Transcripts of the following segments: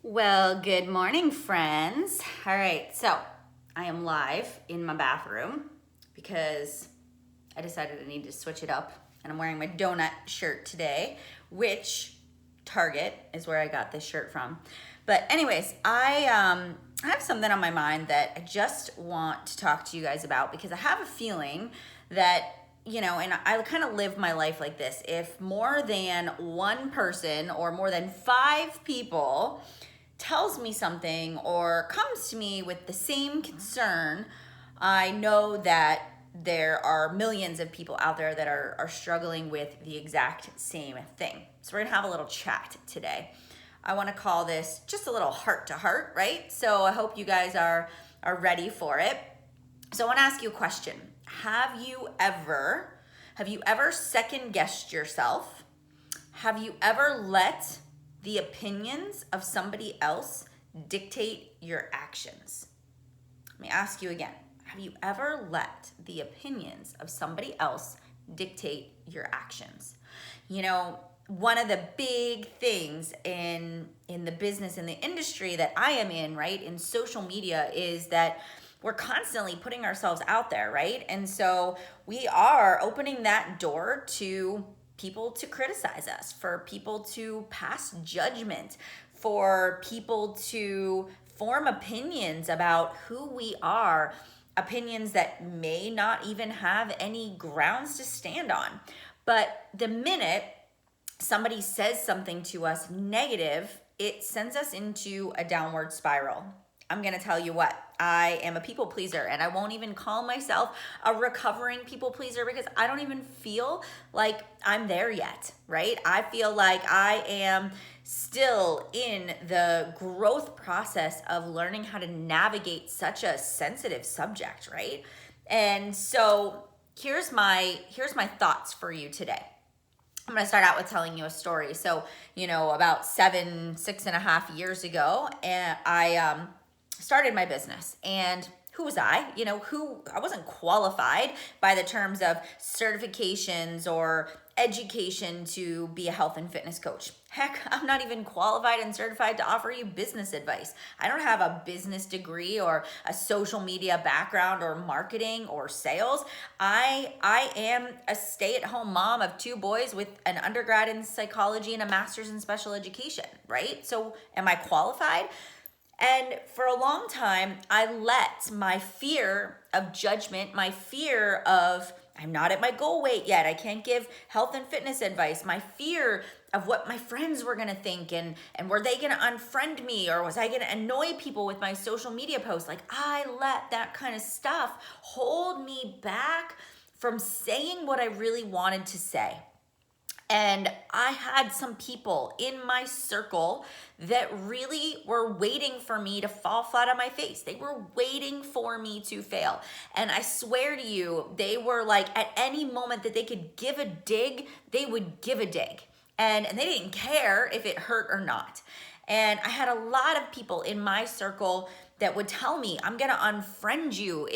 Well, good morning, friends. All right, so I am live in my bathroom because I decided I need to switch it up, and I'm wearing my donut shirt today, which Target is where I got this shirt from. But anyways, I have something on my mind that I just want to talk to you guys about because I have a feeling that and I kind of live my life like this. If more than one person or more than 5 people tells me something or comes to me with the same concern, I know that there are millions of people out there that are struggling with the exact same thing. So we're gonna have a little chat today. I want to call this just a little heart to heart, right? So I hope you guys are ready for it. So I want to ask you a question. Have you ever second guessed yourself? Have you ever let the opinions of somebody else dictate your actions? Let me ask you again. Have you ever let the opinions of somebody else dictate your actions? One of the big things in the business, in the industry that I am in, right, in social media, is that we're constantly putting ourselves out there, right? And so we are opening that door to people to criticize us, for people to pass judgment, for people to form opinions about who we are, opinions that may not even have any grounds to stand on. But the minute somebody says something to us negative, it sends us into a downward spiral. I'm gonna tell you what, I am a people pleaser, and I won't even call myself a recovering people pleaser because I don't even feel like I'm there yet, right? I feel like I am still in the growth process of learning how to navigate such a sensitive subject, right? And so here's my thoughts for you today. I'm going to start out with telling you a story. So, about 6.5 years ago, and I started my business. And who was I? I wasn't qualified by the terms of certifications or education to be a health and fitness coach. Heck, I'm not even qualified and certified to offer you business advice. I don't have a business degree or a social media background or marketing or sales. I am a stay-at-home mom of 2 boys with an undergrad in psychology and a master's in special education, right? So am I qualified? And for a long time, I let my fear of judgment, my fear of I'm not at my goal weight yet, I can't give health and fitness advice, my fear of what my friends were gonna think, and were they gonna unfriend me, or was I gonna annoy people with my social media posts? Like, I let that kind of stuff hold me back from saying what I really wanted to say. And I had some people in my circle that really were waiting for me to fall flat on my face. They were waiting for me to fail. And I swear to you, they were like, at any moment that they could give a dig, they would give a dig. And they didn't care if it hurt or not. And I had a lot of people in my circle that would tell me, I'm gonna unfriend you.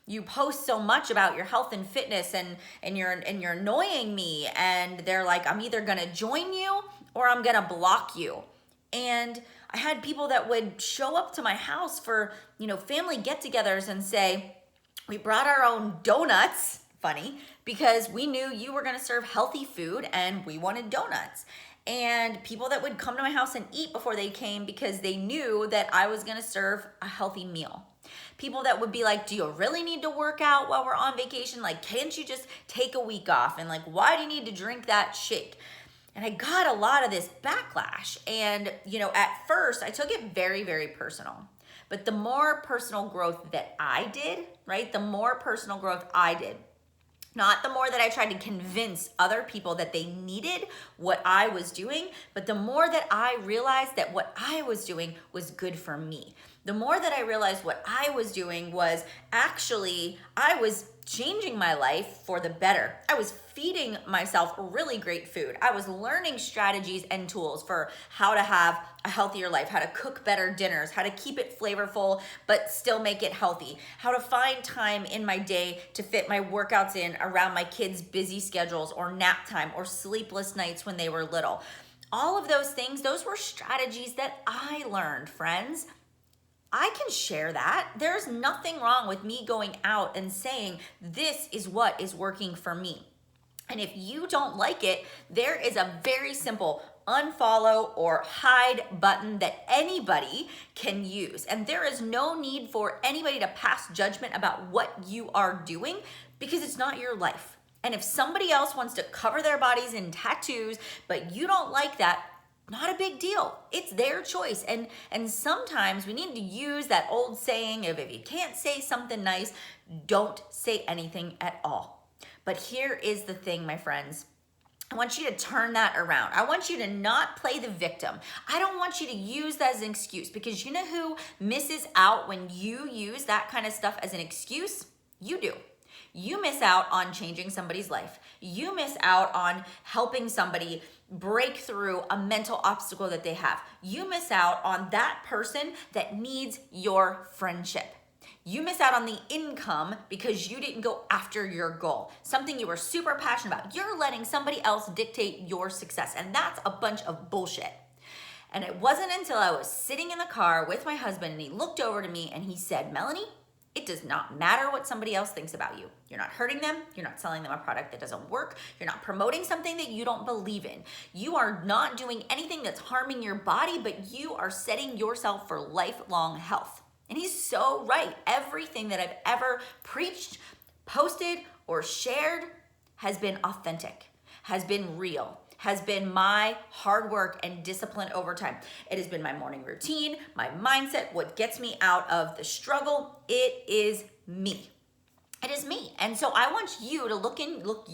You post so much about your health and fitness, and you're annoying me. And they're like, I'm either gonna join you or I'm gonna block you. And I had people that would show up to my house for, family get-togethers and say, we brought our own donuts, funny, because we knew you were gonna serve healthy food and we wanted donuts. And people that would come to my house and eat before they came because they knew that I was gonna serve a healthy meal. People that would be like, do you really need to work out while we're on vacation? Like, can't you just take a week off? And like, why do you need to drink that shake? And I got a lot of this backlash. And, at first I took it very, very personal. But the more personal growth that I did, right? The more personal growth I did, not the more that I tried to convince other people that they needed what I was doing, but the more that I realized that what I was doing was good for me. The more that I realized what I was doing was actually, I was changing my life for the better. I was feeding myself really great food. I was learning strategies and tools for how to have a healthier life, how to cook better dinners, how to keep it flavorful but still make it healthy, how to find time in my day to fit my workouts in around my kids' busy schedules or nap time or sleepless nights when they were little. All of those things, those were strategies that I learned, friends. I can share that. There's nothing wrong with me going out and saying, this is what is working for me. And if you don't like it, there is a very simple unfollow or hide button that anybody can use. And there is no need for anybody to pass judgment about what you are doing because it's not your life. And if somebody else wants to cover their bodies in tattoos, but you don't like that, not a big deal. It's their choice. And sometimes we need to use that old saying of if you can't say something nice, don't say anything at all. But here is the thing, my friends. I want you to turn that around. I want you to not play the victim. I don't want you to use that as an excuse, because you know who misses out when you use that kind of stuff as an excuse? You do. You miss out on changing somebody's life. You miss out on helping somebody break through a mental obstacle that they have. You miss out on that person that needs your friendship. You miss out on the income because you didn't go after your goal, something you were super passionate about. You're letting somebody else dictate your success, and that's a bunch of bullshit. And it wasn't until I was sitting in the car with my husband and he looked over to me and he said, Melanie, it does not matter what somebody else thinks about you. You're not hurting them. You're not selling them a product that doesn't work. You're not promoting something that you don't believe in. You are not doing anything that's harming your body, but you are setting yourself for lifelong health. And he's so right. Everything that I've ever preached, posted, or shared has been authentic, has been real, has been my hard work and discipline over time. It has been my morning routine, my mindset, what gets me out of the struggle. It is me. It is me. And so I want you to look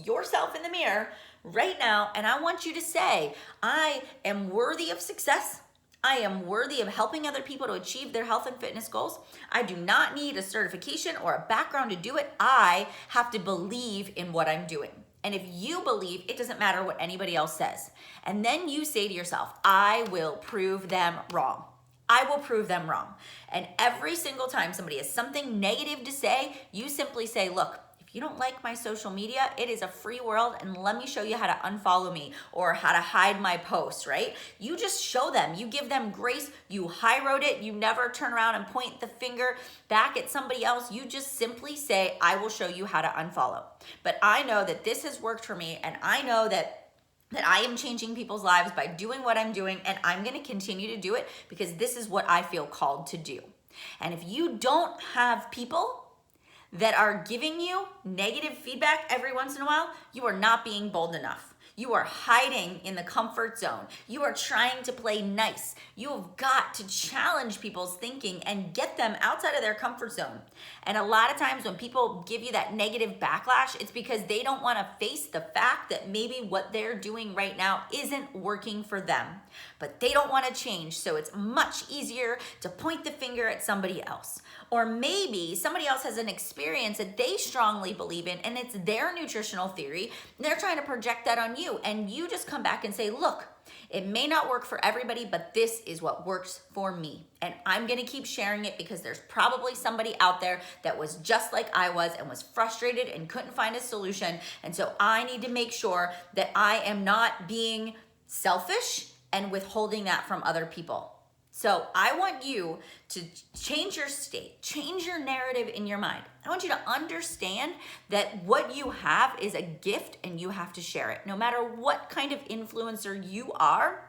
yourself in the mirror right now, and I want you to say, I am worthy of success. I am worthy of helping other people to achieve their health and fitness goals. I do not need a certification or a background to do it. I have to believe in what I'm doing. And if you believe, it doesn't matter what anybody else says. And then you say to yourself, I will prove them wrong. I will prove them wrong. And every single time somebody has something negative to say, you simply say, look, if you don't like my social media, it is a free world, and let me show you how to unfollow me or how to hide my posts, right? You just show them, you give them grace, you high road it, you never turn around and point the finger back at somebody else. You just simply say, I will show you how to unfollow. But I know that this has worked for me, and I know that I am changing people's lives by doing what I'm doing, and I'm gonna continue to do it because this is what I feel called to do. And if you don't have people that are giving you negative feedback every once in a while, you are not being bold enough. You are hiding in the comfort zone. You are trying to play nice. You have got to challenge people's thinking and get them outside of their comfort zone. And a lot of times when people give you that negative backlash, it's because they don't want to face the fact that maybe what they're doing right now isn't working for them, but they don't want to change. So it's much easier to point the finger at somebody else. Or maybe somebody else has an experience that they strongly believe in, and it's their nutritional theory, and they're trying to project that on you. And you just come back and say, look, it may not work for everybody, but this is what works for me. And I'm gonna keep sharing it because there's probably somebody out there that was just like I was and was frustrated and couldn't find a solution. And so I need to make sure that I am not being selfish and withholding that from other people. So I want you to change your state, change your narrative in your mind. I want you to understand that what you have is a gift and you have to share it. No matter what kind of influencer you are,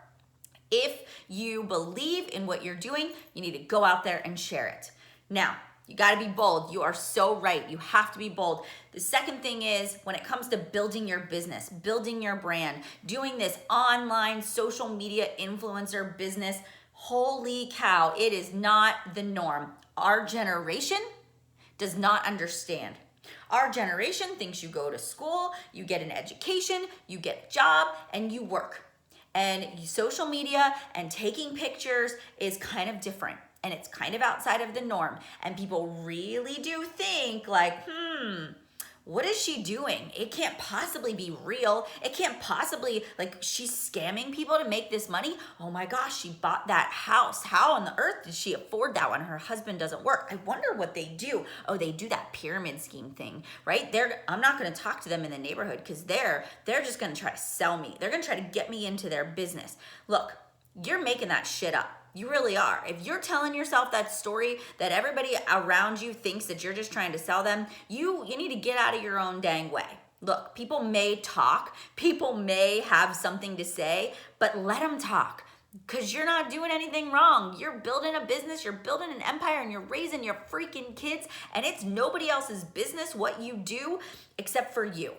if you believe in what you're doing, you need to go out there and share it. Now, you got to be bold. You are so right. You have to be bold. The second thing is when it comes to building your business, building your brand, doing this online social media influencer business, holy cow, it is not the norm. Our generation does not understand. Our generation thinks you go to school, you get an education, you get a job, and you work. And social media and taking pictures is kind of different. And it's kind of outside of the norm. And people really do think like, what is she doing? It can't possibly be real. It can't possibly, like, she's scamming people to make this money. Oh my gosh, she bought that house. How on the earth did she afford that when her husband doesn't work? I wonder what they do. Oh, they do that pyramid scheme thing, right? I'm not going to talk to them in the neighborhood because they're just going to try to sell me. They're going to try to get me into their business. Look, you're making that shit up. You really are. If you're telling yourself that story that everybody around you thinks that you're just trying to sell them, you need to get out of your own dang way. Look, people may talk, people may have something to say, but let them talk. Because you're not doing anything wrong. You're building a business, you're building an empire, and you're raising your freaking kids, and it's nobody else's business what you do except for you.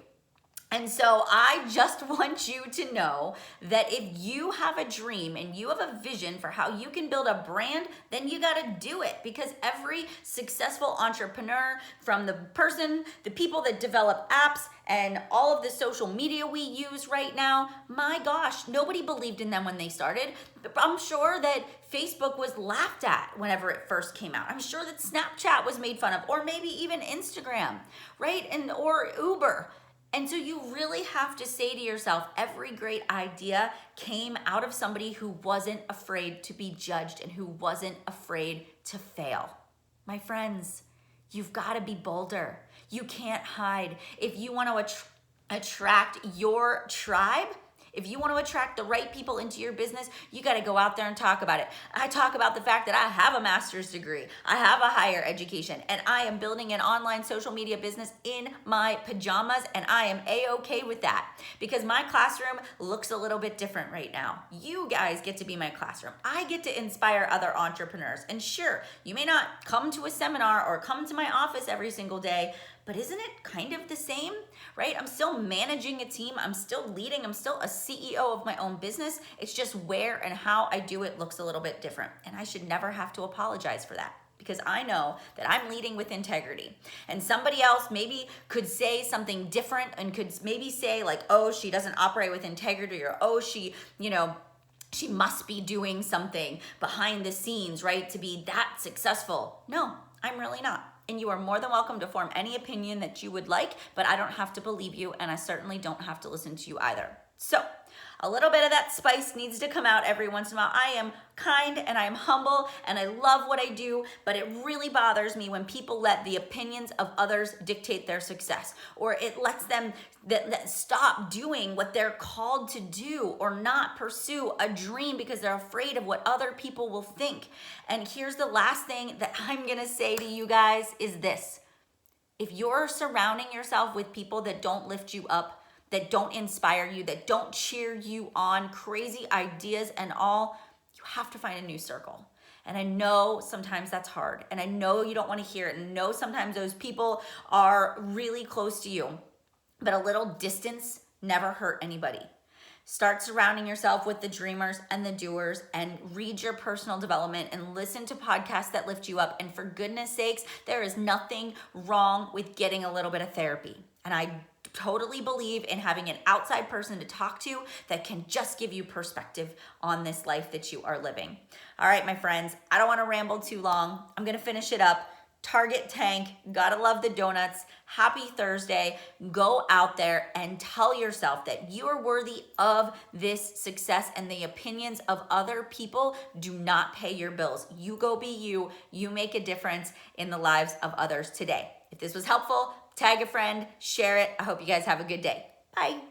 And so I just want you to know that if you have a dream and you have a vision for how you can build a brand, then you got to do it, because every successful entrepreneur, from the people that develop apps and all of the social media we use right now, my gosh, nobody believed in them when they started. I'm sure that Facebook was laughed at whenever it first came out. I'm sure that Snapchat was made fun of, or maybe even Instagram, right? Or Uber. And so you really have to say to yourself, every great idea came out of somebody who wasn't afraid to be judged and who wasn't afraid to fail. My friends, you've got to be bolder. You can't hide. If you want to attract your tribe, if you want to attract the right people into your business, you got to go out there and talk about it. I talk about the fact that I have a master's degree, I have a higher education, and I am building an online social media business in my pajamas, and I am A-okay with that, because my classroom looks a little bit different right now. You guys get to be my classroom. I get to inspire other entrepreneurs. And sure, you may not come to a seminar or come to my office every single day, but isn't it kind of the same, right? I'm still managing a team. I'm still leading. I'm still a CEO of my own business. It's just where and how I do it looks a little bit different. And I should never have to apologize for that, because I know that I'm leading with integrity. And somebody else maybe could say something different and could maybe say like, oh, she doesn't operate with integrity, or oh, she must be doing something behind the scenes, right, to be that successful. No, I'm really not. And you are more than welcome to form any opinion that you would like, but I don't have to believe you, and I certainly don't have to listen to you either. So a little bit of that spice needs to come out every once in a while. I am kind and I am humble and I love what I do, but it really bothers me when people let the opinions of others dictate their success, or it lets them that stop doing what they're called to do, or not pursue a dream because they're afraid of what other people will think. And here's the last thing that I'm gonna say to you guys is this: if you're surrounding yourself with people that don't lift you up, that don't inspire you, that don't cheer you on, crazy ideas and all, you have to find a new circle. And I know sometimes that's hard, and I know you don't want to hear it, and I know sometimes those people are really close to you, but a little distance never hurt anybody. Start surrounding yourself with the dreamers and the doers, and read your personal development and listen to podcasts that lift you up. And for goodness sakes, there is nothing wrong with getting a little bit of therapy. And I totally believe in having an outside person to talk to that can just give you perspective on this life that you are living. All right, my friends, I don't want to ramble too long. I'm going to finish it up. Target tank, gotta love the donuts. Happy Thursday. Go out there and tell yourself that you are worthy of this success, and the opinions of other people do not pay your bills. You go be you. You make a difference in the lives of others today. If this was helpful, tag a friend, share it. I hope you guys have a good day. Bye.